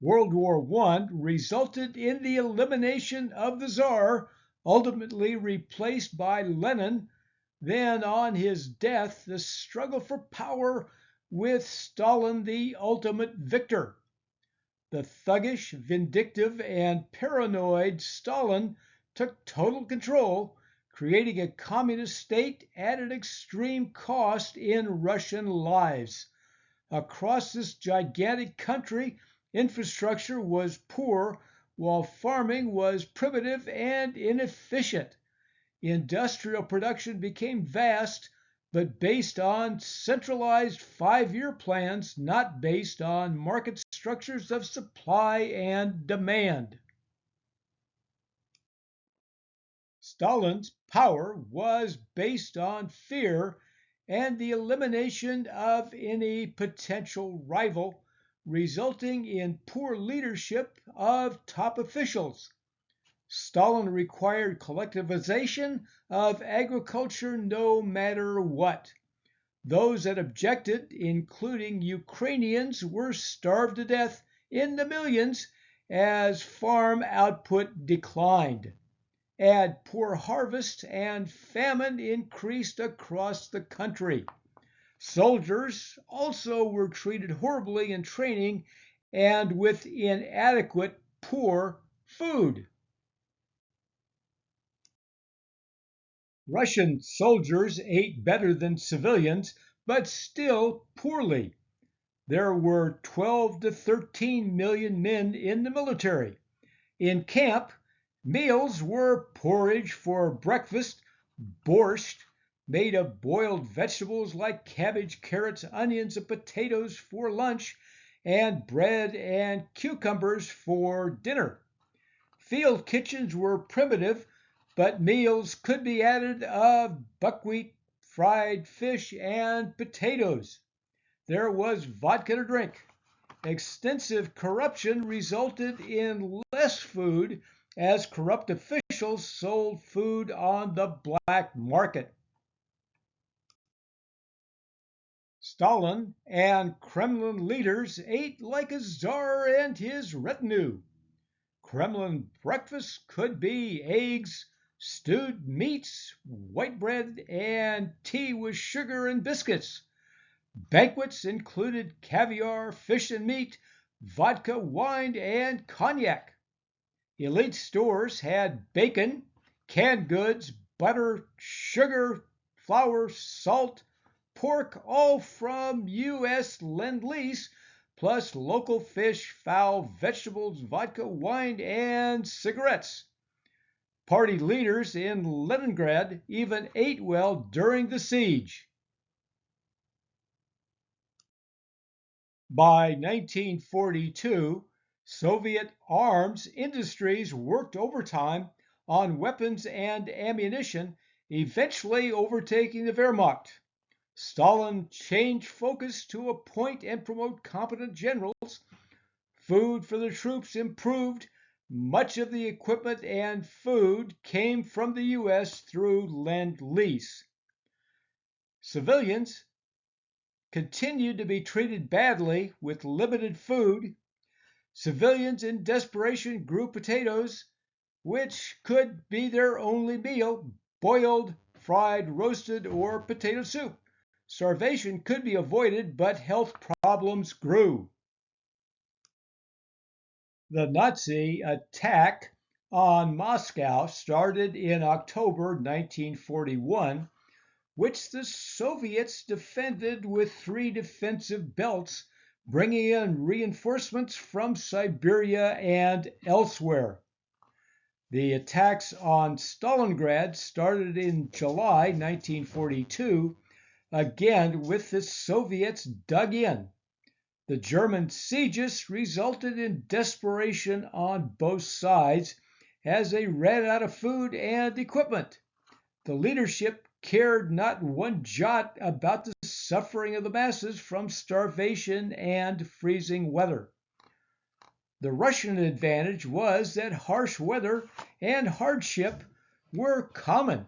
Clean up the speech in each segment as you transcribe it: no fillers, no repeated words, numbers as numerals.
World War I resulted in the elimination of the Tsar, ultimately replaced by Lenin. Then, on his death, the struggle for power with Stalin the ultimate victor. The thuggish, vindictive, and paranoid Stalin took total control, creating a communist state at an extreme cost in Russian lives. Across this gigantic country, infrastructure was poor, while farming was primitive and inefficient. Industrial production became vast, but based on centralized 5-year plans, not based on market structures of supply and demand. Stalin's power was based on fear and the elimination of any potential rival, resulting in poor leadership of top officials. Stalin required collectivization of agriculture no matter what. Those that objected, including Ukrainians, were starved to death in the millions as farm output declined. Add poor harvest and famine increased across the country. Soldiers also were treated horribly in training and with inadequate, poor food. Russian soldiers ate better than civilians, but still poorly. There were 12 to 13 million men in the military. In camp, meals were porridge for breakfast, borscht, made of boiled vegetables like cabbage, carrots, onions, and potatoes for lunch, and bread and cucumbers for dinner. Field kitchens were primitive, but meals could be added of buckwheat, fried fish, and potatoes. There was vodka to drink. Extensive corruption resulted in less food as corrupt officials sold food on the black market. Stalin and Kremlin leaders ate like a czar and his retinue. Kremlin breakfasts could be eggs, stewed meats, white bread, and tea with sugar and biscuits. Banquets included caviar, fish and meat, vodka, wine, and cognac. Elite stores had bacon, canned goods, butter, sugar, flour, salt, pork, all from U.S. Lend-Lease, plus local fish, fowl, vegetables, vodka, wine, and cigarettes. Party leaders in Leningrad even ate well during the siege. By 1942, Soviet arms industries worked overtime on weapons and ammunition, eventually overtaking the Wehrmacht. Stalin changed focus to appoint and promote competent generals. Food for the troops improved. Much of the equipment and food came from the U.S. through Lend-Lease. Civilians continued to be treated badly with limited food. Civilians in desperation grew potatoes, which could be their only meal: boiled, fried, roasted, or potato soup. Starvation could be avoided, but health problems grew. The Nazi attack on Moscow started in October 1941, which the Soviets defended with 3 defensive belts, bringing in reinforcements from Siberia and elsewhere. The attacks on Stalingrad started in July 1942, again with the Soviets dug in. The German sieges resulted in desperation on both sides as they ran out of food and equipment. The leadership cared not one jot about the suffering of the masses from starvation and freezing weather. The Russian advantage was that harsh weather and hardship were common.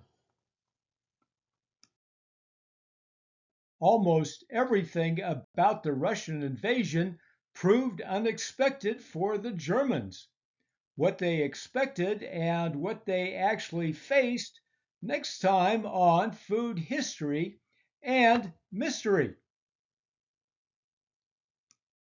Almost everything about the Russian invasion proved unexpected for the Germans. What they expected and what they actually faced next time on Food History and Mystery.